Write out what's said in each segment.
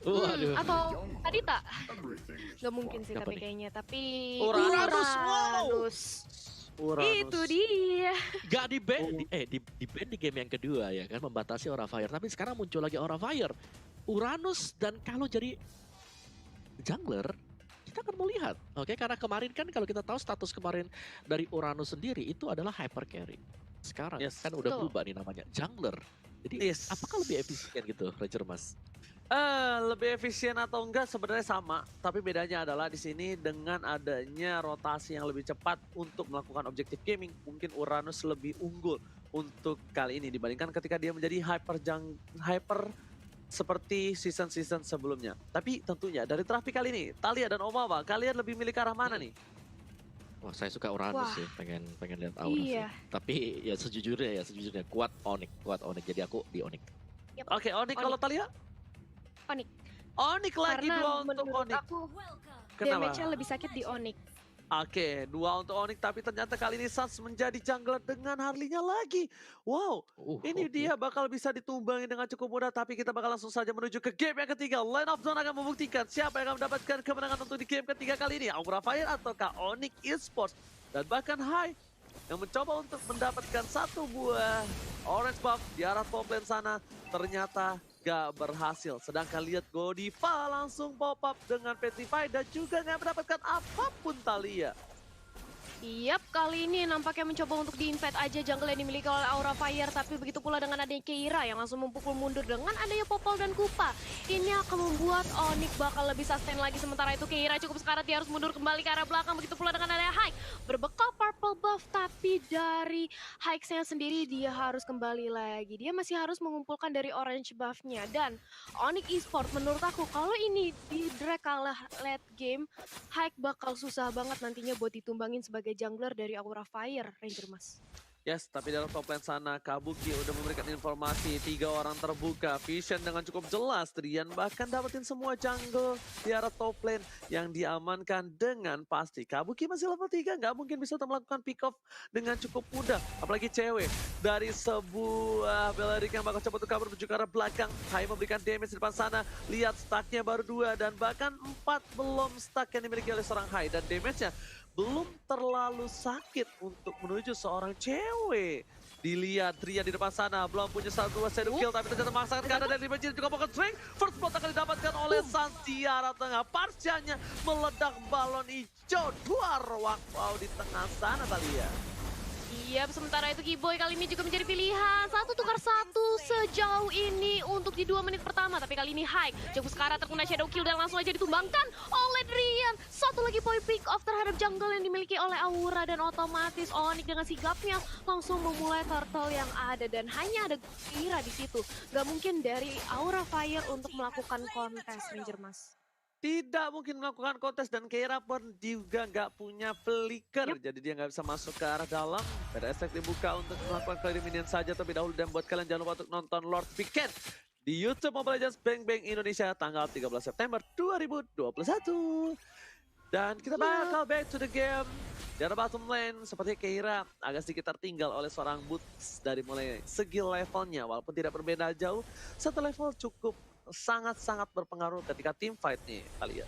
Waduh. Atau Adita? Gak mungkin sih Siapa tapi nih? kayaknya. Tapi Uranus, wow. Uranus. Itu dia. Gak di ban, di ban di game yang kedua ya kan, membatasi Aura Fire. Tapi sekarang muncul lagi Aura Fire. Uranus, dan kalau jadi jungler, kita akan melihat. Oke, karena kemarin kan kalau kita tahu status kemarin dari Uranus sendiri itu adalah hyper carry. Sekarang kan udah betul. berubah nih namanya, jungler. Jadi apakah lebih efisien gitu, Ranger Mas? Lebih efisien atau enggak sebenarnya sama, tapi bedanya adalah di sini dengan adanya rotasi yang lebih cepat untuk melakukan objektif gaming, mungkin Uranus lebih unggul untuk kali ini dibandingkan ketika dia menjadi hyper seperti season-season sebelumnya. Tapi tentunya dari terapi kali ini, Thalia dan Omawa, kalian lebih milih ke arah mana nih? Wah, saya suka Uranus sih, pengen lihat Aura sih. Iya. Tapi ya sejujurnya kuat Onyx. Jadi aku di Onyx. Oke, Onyx kalau Thalia? Onyx. Onyx lagi, Karena dua untuk menurut Onyx. aku Kenapa? damage-nya lebih sakit di Onyx. Oke, 2 untuk Onyx, tapi ternyata kali ini Sans menjadi jungler dengan Harley-nya lagi. Wow, ini dia bakal bisa ditumbangi dengan cukup mudah, tapi kita bakal langsung saja menuju ke game yang ketiga. Line of Zone akan membuktikan siapa yang akan mendapatkan kemenangan untuk di game ketiga kali ini. Aura Fire ataukah Onyx Esports. Dan bahkan Hai yang mencoba untuk mendapatkan satu buah orange buff di arah top lane sana, ternyata gak berhasil. Sedangkan lihat Godiva langsung pop up dengan Petrify dan juga gak mendapatkan apapun Thalia. Yap, kali ini nampaknya mencoba untuk di-invade aja jungle yang dimiliki oleh Aura Fire. Tapi begitu pula dengan adanya Keira yang langsung memukul mundur dengan adanya Popol dan Kupa. Ini akan membuat Onyx bakal lebih sustain lagi. Sementara itu Keira cukup sekarat, dia harus mundur kembali ke arah belakang. Begitu pula dengan adanya Haik berbekal purple buff. Tapi dari Haik-nya sendiri dia harus kembali lagi. Dia masih harus mengumpulkan dari orange buff-nya. Dan Onyx Esports menurut aku kalau ini di drag kalah late game, Haik bakal susah banget nantinya buat ditumbangin sebagai jungler dari Aura Fire, Ranger Mas. Yes, tapi dalam top lane sana Kabuki udah memberikan informasi 3 orang terbuka. Vision dengan cukup jelas, Trian bahkan dapetin semua jungle di arah top lane yang diamankan dengan pasti. Kabuki masih level 3, nggak mungkin bisa melakukan pick off dengan cukup mudah. Apalagi cewek dari sebuah Belarik yang bakal coba untuk kabur menuju ke arah belakang. Hai memberikan damage di depan sana, lihat stacknya baru 2 dan bahkan 4 belum stack yang dimiliki oleh seorang Hai. Dan damage-nya belum terlalu sakit untuk menuju seorang cewek. Dilihat Trian di depan sana, belum punya satu shadow kill, tapi ternyata memaksakan keadaan dari Limajin juga pocket string. First blood akan didapatkan oleh Santiara tengah. Parsianya meledak balon hijau. Duar wow di tengah sana Thalia. Iya, sementara itu Kiboy kali ini juga menjadi pilihan. 1 tukar 1 sejauh ini untuk di 2 menit pertama. Tapi kali ini Haik cukup sekarat terkena shadow kill dan langsung aja ditumbangkan oleh Drian. Satu lagi point pick off terhadap jungle yang dimiliki oleh Aura. Dan otomatis Onyx dengan sigapnya langsung memulai turtle yang ada. Dan hanya ada Keira di situ. Gak mungkin dari Aura Fire untuk melakukan kontes, Ranger Mas. Tidak mungkin melakukan kontes dan Keira pun juga nggak punya flicker. Jadi dia nggak bisa masuk ke arah dalam. Pada esek dibuka untuk melakukan clear minion saja terlebih dahulu. Dan buat kalian jangan lupa untuk nonton Lord Weekend di YouTube Mobile Legends Bang Bang Indonesia tanggal 13 September 2021. Dan kita bakal back to the game. Di arah bottom lane seperti Keira agak sedikit tertinggal oleh seorang Boots dari mulai segi levelnya. Walaupun tidak berbeda jauh, satu level cukup sangat-sangat berpengaruh ketika team fight nih kalian.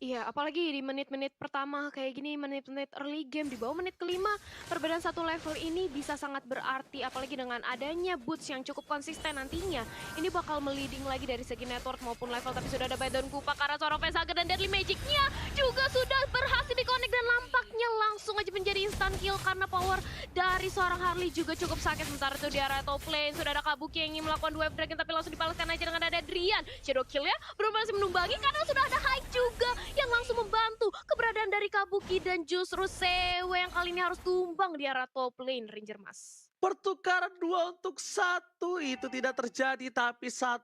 Iya, apalagi di menit-menit pertama kayak gini, menit-menit early game di bawah menit kelima, perbedaan satu level ini bisa sangat berarti. Apalagi dengan adanya boots yang cukup konsisten nantinya, ini bakal meliding lagi dari segi network maupun level. Tapi sudah ada Baidon Kupa, karena seorang Vesaga dan Deadly Magic-nya juga sudah berhasil di-connect. Dan lampaknya langsung aja menjadi instant kill karena power dari seorang Harley juga cukup sakit. Sementara itu di area top lane, sudah ada Kabuki yang ingin melakukan wave dragon, tapi langsung dibalaskan aja dengan ada Drian. Shadow kill-nya belum masih menumbangi karena sudah ada Haik juga yang langsung membantu keberadaan dari Kabuki. Dan justru Sewe yang kali ini harus tumbang di arah top lane, Ranger Mas. Pertukaran 2 untuk 1 itu tidak terjadi, tapi 1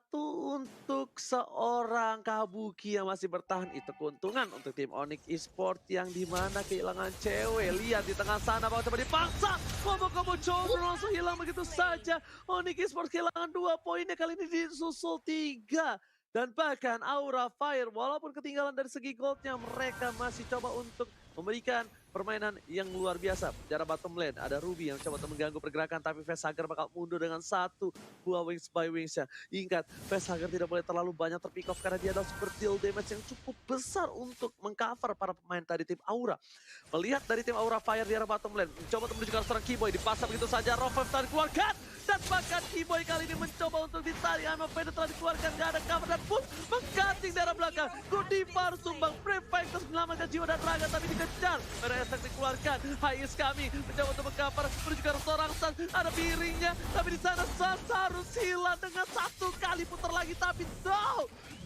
untuk seorang Kabuki yang masih bertahan. Itu keuntungan untuk tim Onyx Esports yang dimana kehilangan cewek. Lihat di tengah sana bahwa coba dipaksa. Combo-combo coba langsung hilang begitu saja. Onyx Esports kehilangan 2 poinnya, kali ini disusul 3. Dan bahkan Aura Fire walaupun ketinggalan dari segi goldnya, mereka masih coba untuk memberikan permainan yang luar biasa. Jarak bottom lane, ada Ruby yang coba untuk mengganggu pergerakan, tapi Facehugger bakal mundur dengan satu buah wings by wings-nya. Ingat, Facehugger tidak boleh terlalu banyak terpick off karena dia adalah super deal damage yang cukup besar untuk mengcover para pemain tadi tim Aura. Melihat dari tim Aura Fire di arah bottom lane, mencoba untuk menuju ke arah seorang Keyboy, dipasang begitu saja, Rough Wave telah dikeluarkan, dan bahkan Keyboy kali ini mencoba untuk ditarik, Ammo Fender telah dikeluarkan, gak ada cover dan pun mengkating dari arah belakang. Godiva harus sumbang, Brave Fighters menyelamatkan jiwa dan raga tapi dikejar. Meresek dikeluarkan, High is coming, mencoba untuk mengcover, menuju ke arah seorang Sans, ada piringnya, tapi di sana Sans harus hilang dengan satu kali putar lagi, tapi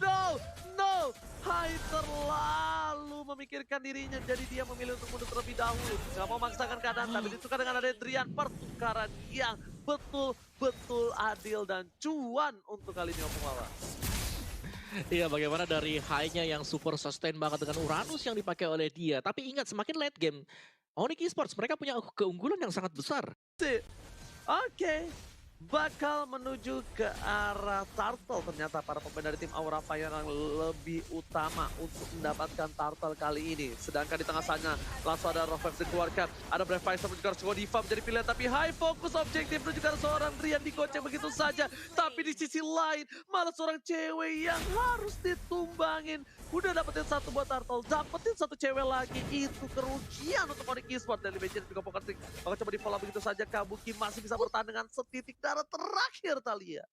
no, Hai terlalu memikirkan dirinya, jadi dia memilih untuk mundur terlebih dahulu. Gak mau memaksakan keadaan, tapi ditukar dengan ada Adrian. Pertukaran yang betul-betul adil dan cuan untuk kali ini Opung Lawa. Iya, bagaimana dari high-nya yang super sustain banget dengan Uranus yang dipakai oleh dia. Tapi ingat, semakin late game, Onyx Esports mereka punya keunggulan yang sangat besar. Oke. Bakal menuju ke arah Turtle. Ternyata para pemain dari tim Aura Fire yang lebih utama untuk mendapatkan Turtle kali ini. Sedangkan di tengah sana langsung ada Rough Wave dikeluarkan. Ada Brave Fighters menuju ke arah Godiva menjadi pilihan. Tapi high fokus objektif menuju ke arah seorang Drian digocek begitu saja. Tapi di sisi lain malah seorang cewek yang harus ditumbangin. Udah dapetin satu buat Turtle, dapetin satu cewek lagi. Itu kerugian untuk Onyx Esports. Dan Legend juga Poker Trick bakal coba di follow begitu saja. Kabuki masih bisa bertahan dengan setitik darah terakhir, Thalia.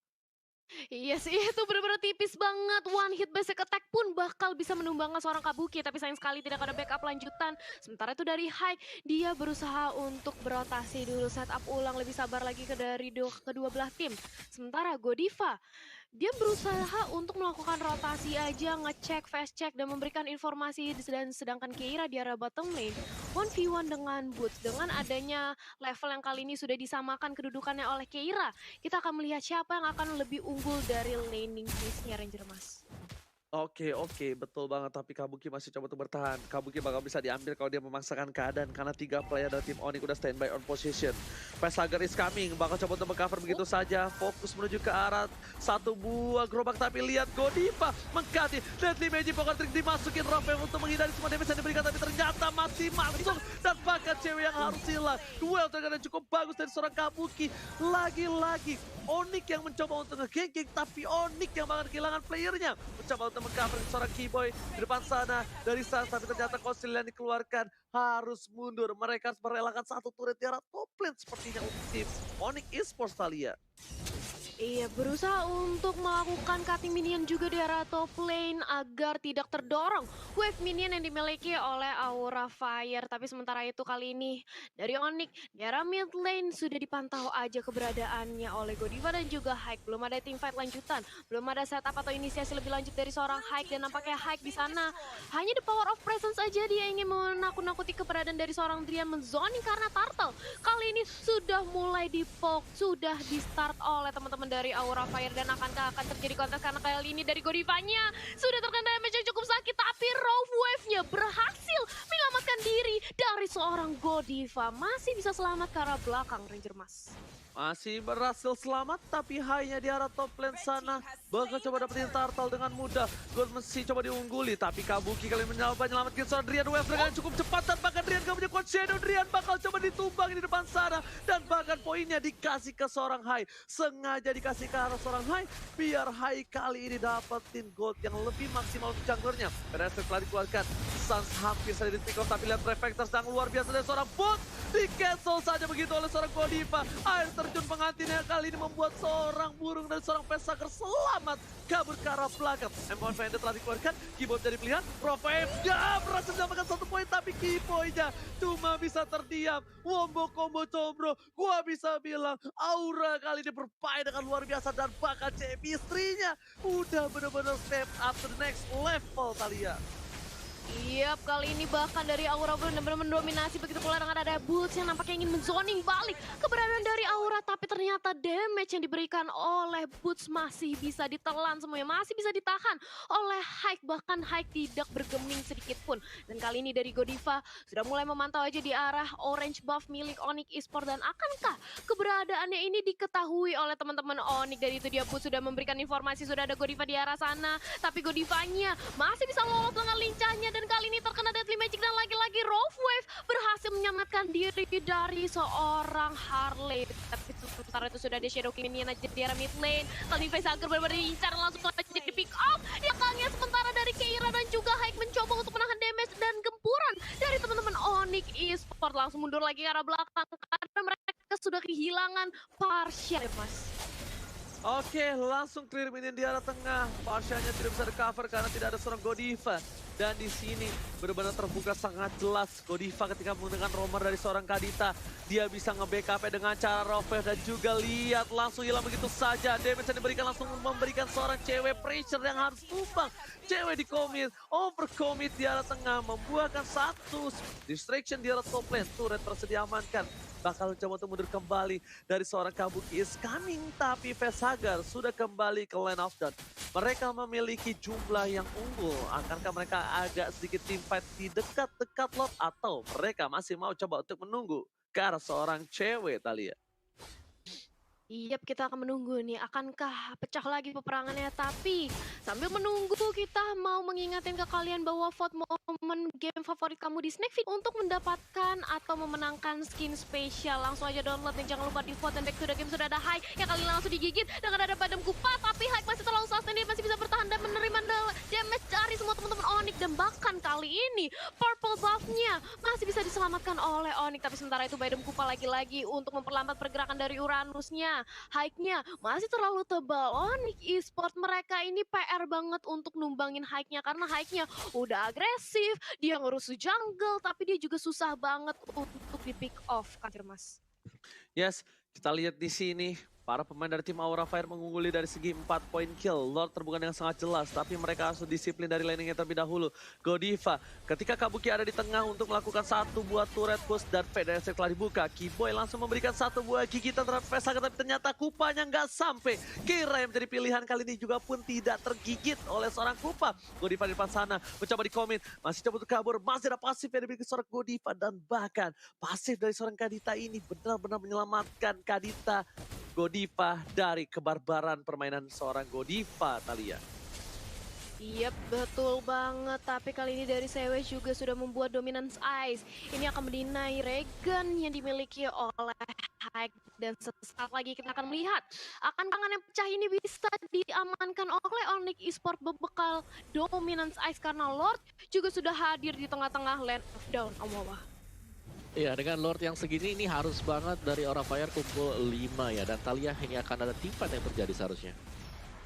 Iya sih, itu benar-benar tipis banget. One hit basic attack pun bakal bisa menumbangkan seorang Kabuki. Tapi sayang sekali tidak ada backup lanjutan. Sementara itu dari High, dia berusaha untuk berotasi dulu. Setup ulang, lebih sabar lagi dari kedua belah tim. Sementara Godiva, dia berusaha untuk melakukan rotasi aja, ngecek, fast check, dan memberikan informasi. Dan sedangkan Keira di arah bottom lane, 1v1 dengan Boots. Dengan adanya level yang kali ini sudah disamakan kedudukannya oleh Keira, kita akan melihat siapa yang akan lebih unggul dari laning phase-nya Ranger Mas. Oke, betul banget. Tapi Kabuki masih coba untuk bertahan. Kabuki bakal bisa diambil kalau dia memaksakan keadaan. Karena 3 player dari tim Onyx udah standby on position. Facehugger is coming. Bakal coba untuk mengcover begitu saja. Fokus menuju ke arah satu buah gerobak. Tapi lihat Godiva mengkati. Deadly Magic Poker Trick dimasukin Rafael untuk menghindari semua damage yang diberikan. Tapi ternyata masih masuk. Dan bahkan cewek yang harus hilang. Duel terkadang cukup bagus dari seorang Kabuki. Lagi-lagi Onyx yang mencoba untuk nge-ganking. Tapi Onyx yang bakal kehilangan playernya. Mencoba untuk mengcover seorang Keyboy di depan sana dari Sans, tapi ternyata Kosil yang dikeluarkan harus mundur. Mereka harus merelakan satu turret di arah top lane sepertinya untuk tim Onyx Esports, Thalia. Iya, berusaha untuk melakukan cutting minion juga di arah top lane agar tidak terdorong wave minion yang dimiliki oleh Aura Fire. Tapi sementara itu kali ini dari Onyx di arah mid lane sudah dipantau aja keberadaannya oleh Godiva dan juga Hike. Belum ada teamfight lanjutan, belum ada setup atau inisiasi lebih lanjut dari seorang Hike, dan nampaknya Hike di sana hanya the power of presence aja. Dia ingin menakut-nakuti keberadaan dari seorang Drian menzoning karena Turtle kali ini sudah mulai di-poke, sudah di-start oleh teman-teman dari Aura Fire, dan akan terjadi kontes karena kali ini dari Godivanya sudah terkena damage yang cukup sakit, tapi Rough Wave-nya berhasil menyelamatkan diri dari seorang Godiva. Masih bisa selamat ke arah belakang Ranger Mas. Masih berhasil selamat, tapi high-nya di arah top lane sana. Bakal coba dapetin Turtle dengan mudah. Gold mesti coba diungguli, tapi Kabuki kali ini menyelamatkan seorang Drian Wave dengan cukup cepat. Dan bahkan Drian gak punya quad shadow. Drian bakal coba ditumbang di depan sana. Dan bahkan poinnya dikasih ke seorang High. Sengaja dikasih ke arah seorang High, biar High kali ini dapetin gold yang lebih maksimal untuk junglernya. Berhasil telah dikeluarkan. Sans hampir saja di pick off, tapi lihat Prefectors yang luar biasa dari seorang Bot. Di cancel saja begitu oleh seorang Godiva. Air terjun pengantinnya kali ini membuat seorang burung dan seorang Facehugger selamat kabur ke arah belakang. M1 Vendor telah dikeluarkan, Keyboy jadi pilihan. Rafael berhasil mendapatkan 1 poin, tapi Keyboy-nya cuma bisa terdiam. Wombo combo combro, gua bisa bilang Aura kali ini bermain dengan luar biasa, dan bahkan chemistry-nya udah benar-benar step up to the next level, Thalia. Yap, kali ini bahkan dari Aura benar-benar mendominasi. Begitu pula dengan ada Boots yang nampaknya ingin menzoning balik keberadaan dari Aura. Tapi ternyata damage yang diberikan oleh Boots masih bisa ditelan semuanya. Masih bisa ditahan oleh Hike. Bahkan Hike tidak bergeming sedikit pun. Dan kali ini dari Godiva sudah mulai memantau aja di arah orange buff milik Onyx Esports. Dan akankah keberadaannya ini diketahui oleh teman-teman Onyx? Dari itu dia Boots sudah memberikan informasi sudah ada Godiva di arah sana. Tapi Godivanya masih bisa lolos dengan lincahnya. dan kali ini terkena Deadly Magic dan lagi-lagi Wave berhasil menyelamatkan diri dari seorang Harley. Tapi sementara itu sudah ada Shadow King Minion aja di arah mid lane. Kali ini Facehager benar-benar diincar langsung aja di pick up. Di belakangnya sementara dari Keira dan juga Haik mencoba untuk menahan damage dan gempuran dari teman-teman Onyx Esports. Langsung mundur lagi ke arah belakang karena mereka sudah kehilangan Parsha, Mas. Oke, langsung clear minion di arah tengah. Parsha-nya tidak bisa recover karena tidak ada seorang Godiva. Dan di sini benar-benar terbuka sangat jelas. Godiva ketika menggunakan roamer dari seorang Kadita, dia bisa nge-backup dengan cara Rofel dan juga lihat langsung hilang begitu saja. Damage yang diberikan langsung memberikan seorang cewek pressure yang harus tumbang. Cewek di commit, overcommit di arah tengah, membuahkan satu distraction di arah top lane. Turret tersedia amankan. Bakal mencoba untuk mundur kembali dari seorang Kabuki is coming. Tapi Facehager sudah kembali ke line of down. Mereka memiliki jumlah yang unggul. Akankah mereka agak sedikit team fight di dekat-dekat lot? Atau mereka masih mau coba untuk menunggu ke arah seorang cewek, Thalia? Iya, kita akan menunggu nih, akankah pecah lagi peperangannya. Tapi sambil menunggu kita mau mengingatkan ke kalian bahwa vote momen game favorit kamu di Snackfeed untuk mendapatkan atau memenangkan skin spesial. Langsung aja download dan jangan lupa di vote, dan back to the game sudah ada Haik yang kali ini langsung digigit dengan ada Badam Kupa. Tapi Haik masih terlalu sustain, dia masih bisa bertahan dan menerima damage dari semua teman-teman Onyx. Dan bahkan kali ini purple buff-nya masih bisa diselamatkan oleh Onyx. Tapi sementara itu Badam Kupa lagi-lagi untuk memperlambat pergerakan dari Uranusnya. Hike-nya masih terlalu tebal. Onyx Esports mereka ini PR banget untuk numbangin Hike-nya karena Hike-nya udah agresif, dia ngurus jungle, tapi dia juga susah banget untuk di pick off, kan Mas? Yes, kita lihat di sini. Para pemain dari tim Aura Fire mengungguli dari segi 4 poin kill. Lord terbuka dengan sangat jelas, tapi mereka harus disiplin dari laningnya terlebih dahulu. Godiva, ketika Kabuki ada di tengah untuk melakukan satu buah turret push dan Federasi telah dibuka. Keyboy langsung memberikan satu buah gigitan terhadap Facehager, tapi ternyata Kupanya nggak sampai. Kira yang menjadi pilihan kali ini juga pun tidak tergigit oleh seorang Kupa. Godiva di depan sana, mencoba di-commit, masih coba untuk kabur, masih ada pasif yang dimiliki seorang Godiva. Dan bahkan pasif dari seorang Kadita ini benar-benar menyelamatkan Kadita Godiva dari kebarbaran permainan seorang Godiva, Thalia. Iya, betul banget. Tapi kali ini dari Sewe juga sudah membuat dominance ice. Ini akan mendinai Regen yang dimiliki oleh Hike. Dan sesaat lagi kita akan melihat akan tangan yang pecah ini bisa diamankan oleh Onyx Esports berbekal dominance ice karena Lord juga sudah hadir di tengah-tengah land of down. Iya, dengan Lord yang segini ini harus banget dari Aura Fire kumpul 5 ya. Dan Thalia ini akan ada tim fight yang terjadi seharusnya.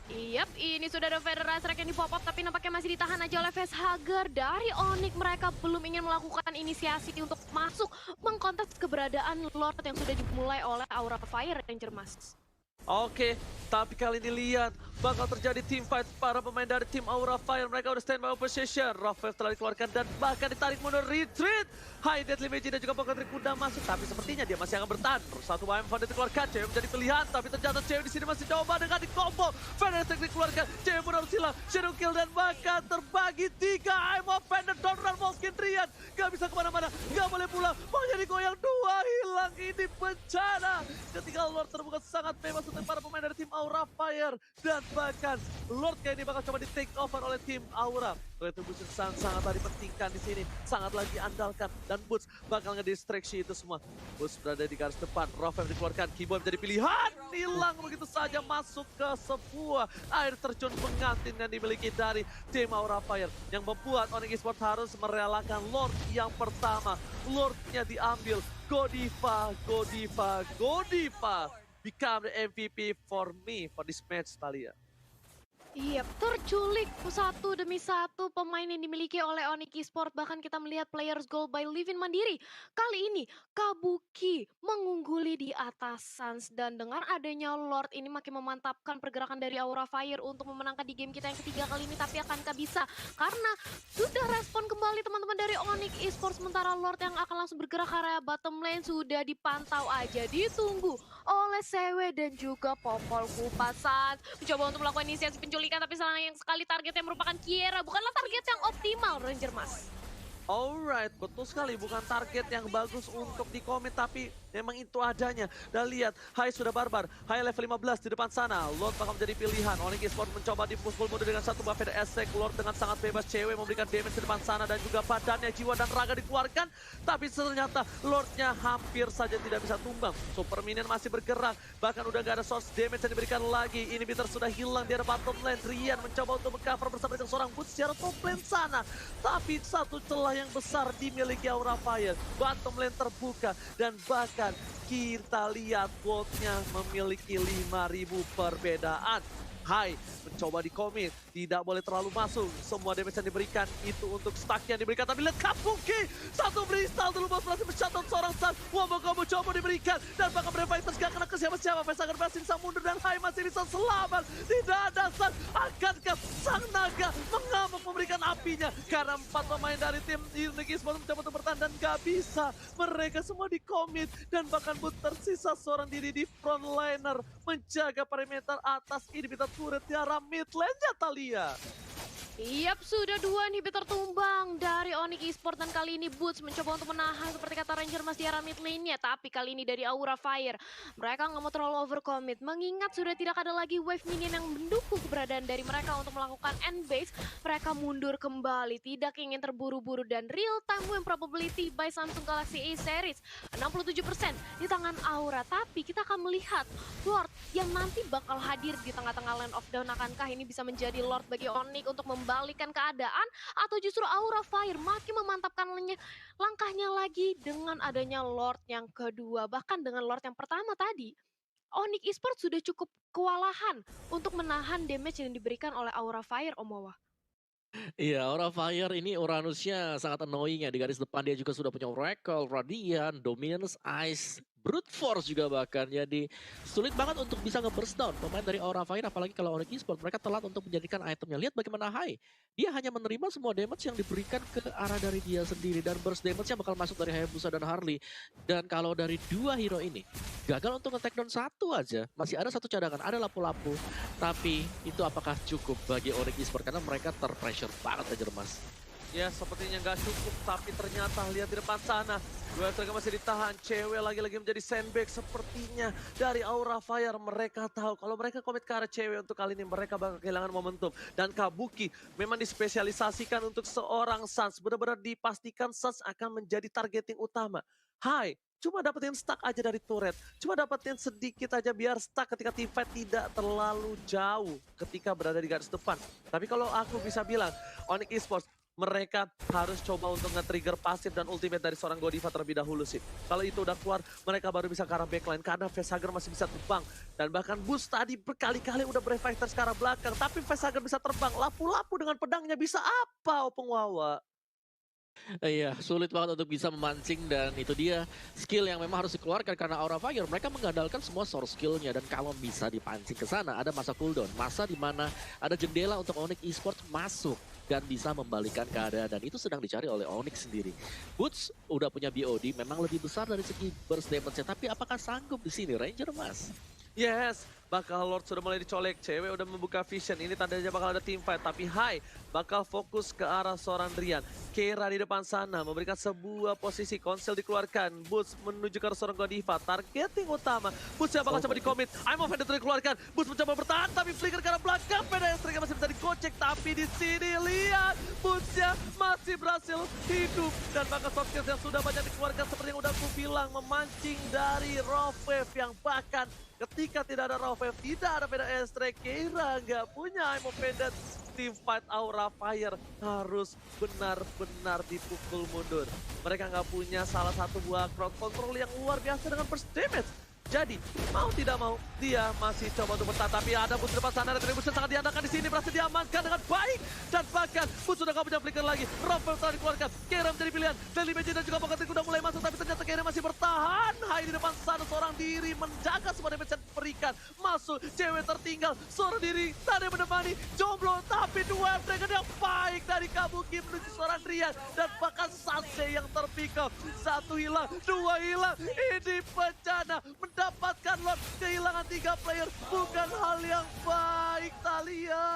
Yap, ini sudah ada Federasi yang di pop up tapi nampaknya masih ditahan aja oleh Facehager. Dari Onyx mereka belum ingin melakukan inisiasi untuk masuk mengkontes keberadaan Lord yang sudah dimulai oleh Aura Fire Ranger, Mas. Oke, tapi kali ini lihat bakal terjadi team fight para pemain dari tim Aura Fire. Mereka udah standby position. Rafael telah dikeluarkan dan bahkan ditarik mundur retreat. High Deadly Magic dan juga Pokemon Kuda masuk, tapi sepertinya dia masih akan bertahan. Satu WM Fanda dikeluarkan, Cewek menjadi pilihan, tapi ternyata Cewek di sini masih coba dengan di combo. Fanatic dikeluarkan, Cewek pun harus hilang. Shadow kill dan bahkan terbagi 3. I'm of Fender, don't run Moskin Trian. Gak bisa kemana-mana, gak boleh pulang. Mau jadi goyang 2, hilang ini bencana. Ketika Lord terbuka sangat bebas untuk para pemain dari tim Aura Fire. Dan bahkan Lord kayak ini bakal coba di take over oleh tim Aura. Retribution sangat-sangat dipentingkan di sini, sangatlah diandalkan. Dan Boots bakal ngedistraksi itu semua. Boots berada di garis depan, Rafael dikeluarkan, Keyboy menjadi pilihan. Hilang begitu saja masuk ke sebuah air terjun pengantin yang dimiliki dari tim Aura Fire. Yang membuat Onyx Esports harus merelakan Lord yang pertama. Lordnya diambil, Godiva. Become the MVP for me for this match, Thalia. Iya, terculik satu demi satu pemain yang dimiliki oleh Onyx Esports. Bahkan kita melihat players goal by Livin Mandiri. Kali ini Kabuki mengungguli di atas Suns. Dan dengan adanya Lord ini makin memantapkan pergerakan dari Aura Fire untuk memenangkan di game kita yang ketiga kali ini. Tapi akankah bisa? Karena sudah respon kembali teman-teman dari Onyx Esports. Sementara Lord yang akan langsung bergerak ke area bottom lane sudah dipantau aja. Ditunggu oleh Sewe dan juga Popol Kupa. Suns mencoba untuk melakukan inisiasi penculikan, tapi sayang sekali targetnya merupakan Kiera. Bukanlah target yang optimal, Ranger, Mas. Alright, betul sekali. Bukan target yang bagus untuk di-commit, tapi memang itu adanya. Dan lihat, Hai sudah barbar. Hai level 15 di depan sana. Lord bakal menjadi pilihan. Onyx Esports mencoba di push full mode dengan satu buff ada Esek. Lord dengan sangat bebas. Cewek memberikan damage di depan sana. Dan juga badannya, jiwa dan raga dikeluarkan. Tapi ternyata Lordnya hampir saja tidak bisa tumbang. Super Minion masih bergerak. Bahkan udah gak ada source damage yang diberikan lagi. Inhibitor sudah hilang di arah bottom lane. Rian mencoba untuk meng-cover bersama dengan seorang Boots secara top lane sana. Tapi satu celah yang besar dimiliki Aura Fire. Bottom lane terbuka dan bahkan kita lihat goldnya memiliki 5.000 perbedaan. Hai mencoba di commit, tidak boleh terlalu masuk. Semua damage yang diberikan itu untuk stack yang diberikan. Tapi lihat Kabuki, satu freestyle dulu bos berhasil mencatat seorang Sun. Wombo combo coba diberikan dan bahkan Breviters gak kena ke siapa-siapa. Vesager masih bisa mundur dan Hai masih bisa selamat. Tidak ada Sun, akankah Sang Naga mengamuk memberikan apinya? Karena 4 pemain dari tim Onyx Esports mencoba untuk bertahan dan gak bisa. Mereka semua di commit dan bahkan tersisa seorang diri di frontliner menjaga perimeter atas inhibitor turret di arah mid lane-nya Thalia. Yap, sudah 2 inhibitor tumbang dari Onyx Esports dan kali ini Boots mencoba untuk menahan seperti kata Ranger Mas di arah mid lane-nya. Tapi kali ini dari Aura Fire, mereka nggak mau terlalu overcommit. Mengingat sudah tidak ada lagi wave minion yang mendukung keberadaan dari mereka untuk melakukan end base. Mereka mundur kembali, tidak ingin terburu-buru dan real time win probability by Samsung Galaxy A series 67% di tangan Aura. Tapi kita akan melihat Lord yang nanti bakal hadir di tengah-tengah Land of Dawn. Akankah ini bisa menjadi Lord bagi Onyx untuk membalikan keadaan, atau justru Aura Fire makin memantapkan langkahnya lagi dengan adanya Lord yang kedua. Bahkan dengan Lord yang pertama tadi, Onyx Esports sudah cukup kewalahan untuk menahan damage yang diberikan oleh Aura Fire, Om Wawa. Iya, Aura Fire ini Uranusnya sangat annoying ya. Di garis depan dia juga sudah punya Oracle, Radiant, Dominance, Ice, Brute Force juga bahkan. Jadi sulit banget untuk bisa nge-burst down pemain dari Aura Fire. Apalagi kalau Onyx Esports mereka telat untuk menjadikan itemnya. Lihat bagaimana Hai. Dia hanya menerima semua damage yang diberikan ke arah dari dia sendiri. Dan burst damage-nya bakal masuk dari Hayabusa dan Harley. Dan kalau dari 2 hero ini gagal untuk nge-take down 1 aja. Masih ada 1 cadangan, ada lapu-lapu. Tapi itu apakah cukup bagi Onyx Esports? Karena mereka terpressure banget aja Mas. Ya sepertinya nggak cukup, tapi ternyata lihat di depan sana. Dua mereka masih ditahan, cewek lagi-lagi menjadi sandbag sepertinya dari Aura Fire. Mereka tahu kalau mereka komit ke arah cewek untuk kali ini mereka bakal kehilangan momentum. Dan Kabuki memang dispesialisasikan untuk seorang Suns. Benar-benar dipastikan Suns akan menjadi targeting utama. Hai, cuma dapetin stack aja dari turret. Cuma dapetin sedikit aja biar stack ketika teamfight tidak terlalu jauh ketika berada di garis depan. Tapi kalau aku bisa bilang, Onyx Esports mereka harus coba untuk nge-trigger pasif dan ultimate dari seorang Godiva terlebih dahulu sih. Kalau itu udah keluar, mereka baru bisa ke arah backline karena Vesager masih bisa terbang. Dan bahkan Boost tadi berkali-kali udah Breviters ke arah belakang, tapi Vesager bisa terbang. Lapu-lapu dengan pedangnya bisa apa, Openg Wawa? Iya, sulit banget untuk bisa memancing dan itu dia skill yang memang harus dikeluarkan karena Aura Fire mereka mengandalkan semua source skillnya dan kalau bisa dipancing ke sana ada masa cooldown, masa di mana ada jendela untuk Onyx Esports masuk dan bisa membalikan keadaan dan itu sedang dicari oleh Onyx sendiri. Boots udah punya BOD memang lebih besar dari segi burst damage-nya, tapi apakah sanggup di sini Ranger Mas? Yes, bakal Lord sudah mulai dicolek, cewek udah membuka vision, ini tandanya bakal ada teamfight, tapi Hai bakal fokus ke arah seorang Rian. Kera di depan sana memberikan sebuah posisi, konsel dikeluarkan, Boots menuju ke arah seorang Godiva, targeting utama, Boots yang bakal coba di-commit, I'm of Vendor dikeluarkan, Boots mencoba bertahan, tapi flicker ke arah belakang, PDS masih bisa digocek, tapi di sini lihat, Boots-nya masih berhasil hidup, dan bahkan soft skills yang sudah banyak dikeluarkan, seperti yang udah aku bilang, memancing dari Raw Wave yang bahkan ketika tidak ada Raw Wave, tidak ada beda Estre, Kira nggak punya I'm offended. Team fight Aura Fire harus benar-benar dipukul mundur. Mereka nggak punya salah satu buah crowd control yang luar biasa dengan burst damage. Jadi, mau tidak mau, dia masih coba untuk bertahan. Tapi ada Boots depan sana, Retribution sangat diandalkan di sini. Berhasil diamankan dengan baik. Dan bahkan, Boots sudah gak punya flicker lagi. Rafael telah dikeluarkan. Kera menjadi pilihan. Lily Magic dan juga Poketrick udah mulai masuk. Tapi ternyata Kera masih bertahan. Hai di depan sana, seorang diri menjaga semua damage yang diberikan. Masuk, cewek tertinggal. Seorang diri, tadi menemani. Jomblo, tapi dua Dragon yang baik dari Kabuki menuju seorang Rian. Dan bahkan Sanse yang terpick up. Satu hilang, dua hilang. Ini bencana. Mendapatkan Lord, kehilangan 3 player bukan hal yang baik, Thalia.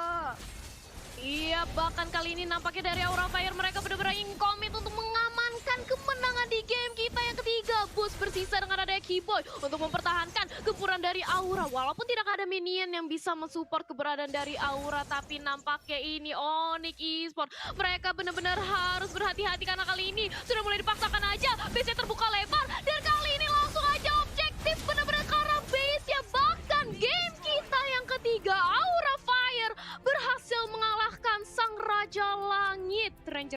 Iya, bahkan kali ini nampaknya dari Aura Fire mereka benar-benar komit untuk mengamankan kemenangan di game kita yang ketiga. Boost bersisa dengan ada Keyboy untuk mempertahankan gempuran dari Aura. Walaupun tidak ada minion yang bisa mensupport keberadaan dari Aura, tapi nampaknya ini Onyx Esports mereka benar-benar harus berhati-hati karena kali ini sudah mulai dipaksakan aja. Base terbuka lebar dan kali ini langsung aja objektif benar-benar ke arah base ya. Bahkan game kita yang ketiga Aura Fire berhasil mengalahkan sang Raja Langit Ranger.